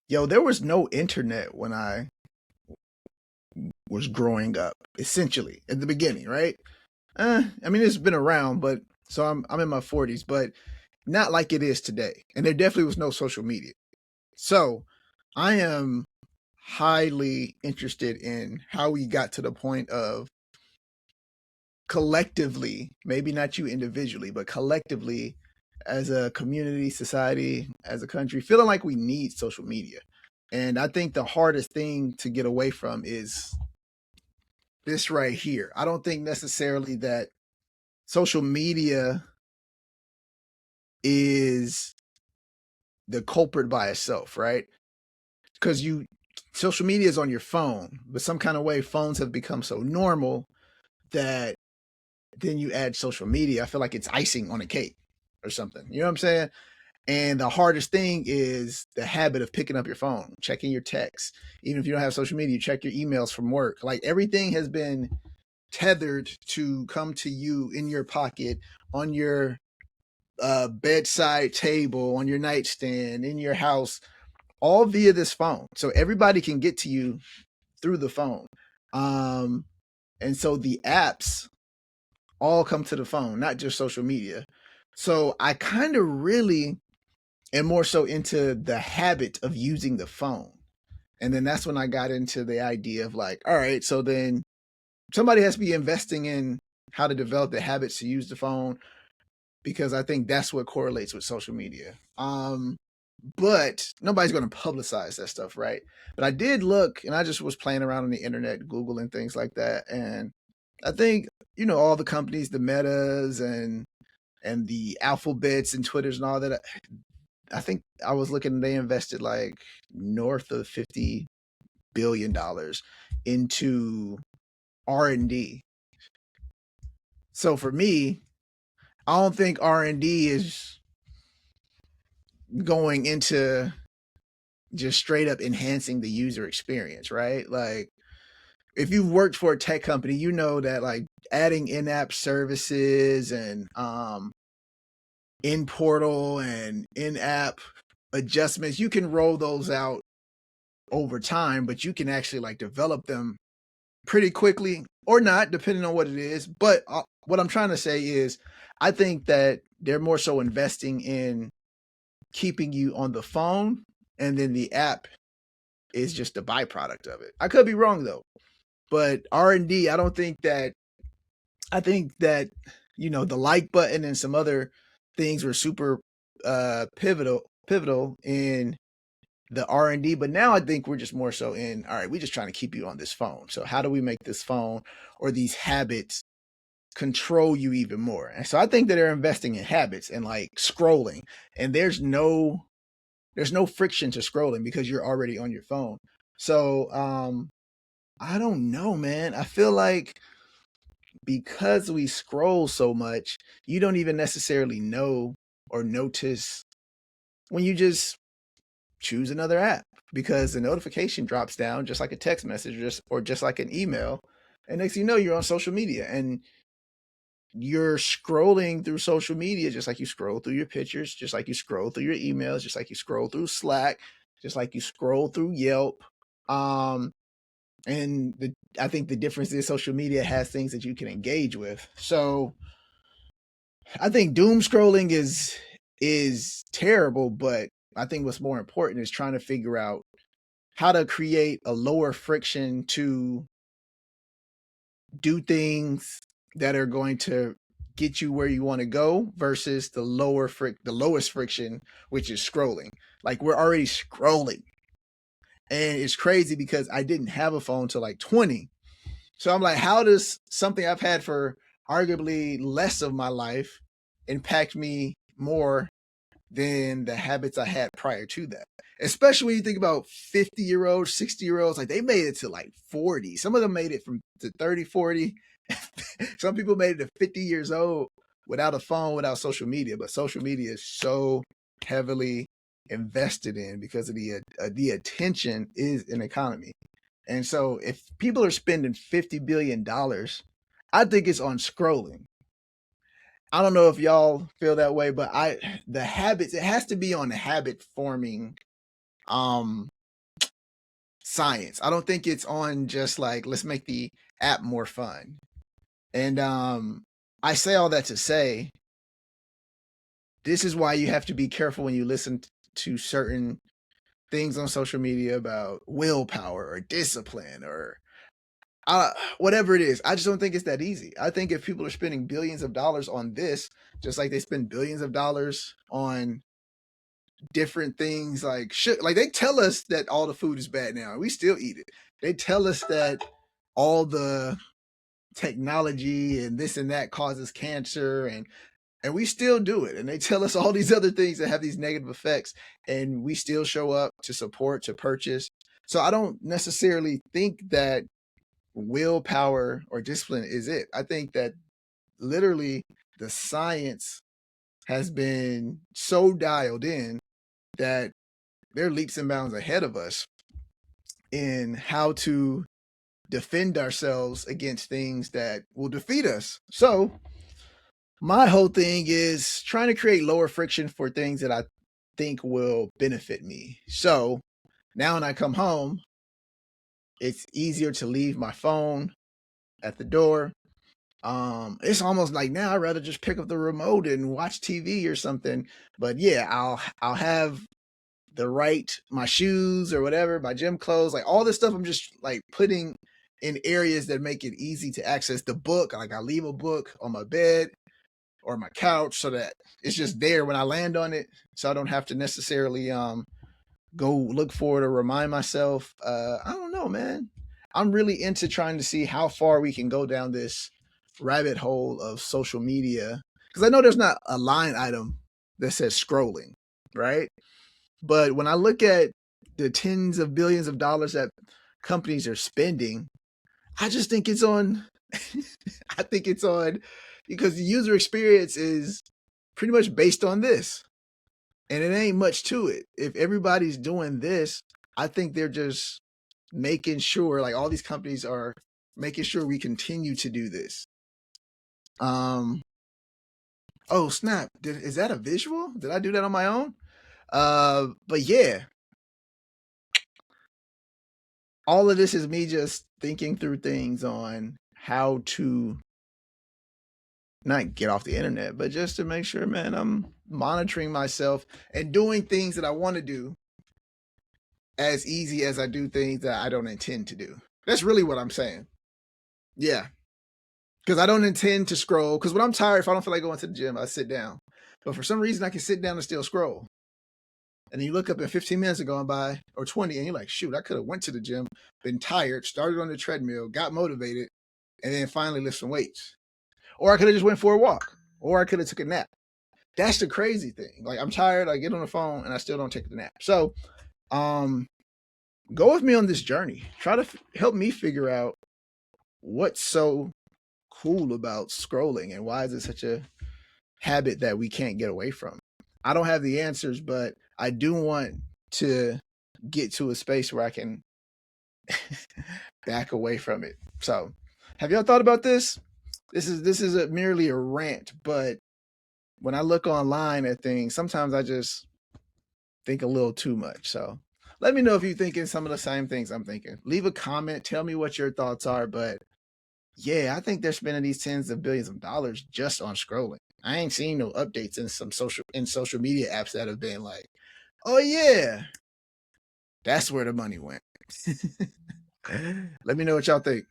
Yo, there was no internet when I was growing up, essentially, at the beginning, right? I mean, it's been around, but so I'm in my 40s, but not like it is today. And there definitely was no social media. So I am highly interested in how we got to the point of collectively, maybe not you individually, but collectively as a community, society, as a country, feeling like we need social media. And I think the hardest thing to get away from is this right here. I don't think necessarily that social media is the culprit by itself, right? Because you social media is on your phone, but some kind of way phones have become so normal that then you add social media. I feel like it's icing on a cake or something. You know what I'm saying? And the hardest thing is the habit of picking up your phone, checking your texts. Even if you don't have social media, you check your emails from work. Like everything has been tethered to come to you in your pocket, on your bedside table, on your nightstand, in your house, all via this phone. So everybody can get to you through the phone. Um, and so the apps all come to the phone, not just social media. So I kind of really am more so into the habit of using the phone. And then that's when I got into the idea of like, all right, so then somebody has to be investing in how to develop the habits to use the phone because I think that's what correlates with social media. But nobody's going to publicize that stuff, right? But I did look, and I just was playing around on the internet, Googling things like that, and I think all the companies, the Metas and the Alphabets and Twitters and all that. I think I was looking, they invested like north of $50 billion into R&D. So for me, I don't think R&D is going into just straight up enhancing the user experience, right? Like if you've worked for a tech company, you know that like adding in-app services and in portal and in-app adjustments, you can roll those out over time, but you can actually like develop them pretty quickly or not, depending on what it is. But what I'm trying to say is, I think that they're more so investing in keeping you on the phone, and then the app is just a byproduct of it. I could be wrong though, but R&D, I don't think that. I think that the like button and some other things were super pivotal in the R&D, but now I think we're just more so in, all right, we're just trying to keep you on this phone. So how do we make this phone or these habits control you even more? And so I think that they're investing in habits and like scrolling, and there's no friction to scrolling because you're already on your phone. So I don't know, man. I feel like because we scroll so much, you don't even necessarily know or notice when you just choose another app because the notification drops down just like a text message or just like an email. And next thing you know, you're on social media and you're scrolling through social media just like you scroll through your pictures, just like you scroll through your emails, just like you scroll through Slack, just like you scroll through Yelp. Um, I think the difference is social media has things that you can engage with. So I think doom scrolling is terrible, but I think what's more important is trying to figure out how to create a lower friction to do things that are going to get you where you want to go versus the lowest friction, which is scrolling. Like we're already scrolling. And it's crazy because I didn't have a phone till like 20. So I'm like, how does something I've had for arguably less of my life impact me more than the habits I had prior to that? Especially when you think about 50-year-olds, 60-year-olds, like they made it to like 40. Some of them made it from to 30, 40. Some people made it to 50 years old without a phone, without social media. But social media is so heavily invested in because of the attention is an economy. And so if people are spending $50 billion, I think it's on scrolling. I don't know if y'all feel that way, but the habits, it has to be on the habit forming science. I don't think it's on just like, let's make the app more fun. And I say all that to say, this is why you have to be careful when you listen to certain things on social media about willpower or discipline or whatever it is. I just don't think it's that easy. I think if people are spending billions of dollars on this, just like they spend billions of dollars on different things like they tell us that all the food is bad now and we still eat it. They tell us that all the technology and this and that causes cancer and we still do it. And they tell us all these other things that have these negative effects and we still show up to support, to purchase. So I don't necessarily think that willpower or discipline is it. I think that literally the science has been so dialed in that they're leaps and bounds ahead of us in how to defend ourselves against things that will defeat us. So my whole thing is trying to create lower friction for things that I think will benefit me. So now when I come home, it's easier to leave my phone at the door. It's almost like now I'd rather just pick up the remote and watch TV or something. But yeah, I'll have my shoes or whatever, my gym clothes, like all this stuff I'm just like putting in areas that make it easy to access the book. Like I leave a book on my bed or my couch so that it's just there when I land on it. So I don't have to necessarily go look for it or remind myself. I don't know, man. I'm really into trying to see how far we can go down this rabbit hole of social media. Because I know there's not a line item that says scrolling, right? But when I look at the tens of billions of dollars that companies are spending, I just think it's on. I think it's on because the user experience is pretty much based on this. And it ain't much to it. If everybody's doing this, I think they're just making sure, like all these companies are making sure we continue to do this. Oh snap! Is that a visual? Did I do that on my own? But yeah, all of this is me just thinking through things on how to not get off the internet, but just to make sure, man, I'm monitoring myself and doing things that I want to do as easy as I do things that I don't intend to do. That's really what I'm saying. Yeah. Because I don't intend to scroll. Because when I'm tired, if I don't feel like going to the gym, I sit down. But for some reason, I can sit down and still scroll. And then you look up and 15 minutes are going by, or 20, and you're like, shoot, I could have went to the gym, been tired, started on the treadmill, got motivated, and then finally lift some weights. Or I could have just went for a walk. Or I could have took a nap. That's the crazy thing. Like I'm tired, I get on the phone, and I still don't take the nap. So, go with me on this journey. Try to help me figure out what's so cool about scrolling and why is it such a habit that we can't get away from. I don't have the answers, but I do want to get to a space where I can back away from it. So, have y'all thought about this? This is merely a rant, but when I look online at things, sometimes I just think a little too much. So, let me know if you're thinking some of the same things I'm thinking. Leave a comment, tell me what your thoughts are, but yeah, I think they're spending these tens of billions of dollars just on scrolling. I ain't seen no updates in social media apps that have been like, oh yeah, that's where the money went. Let me know what y'all think.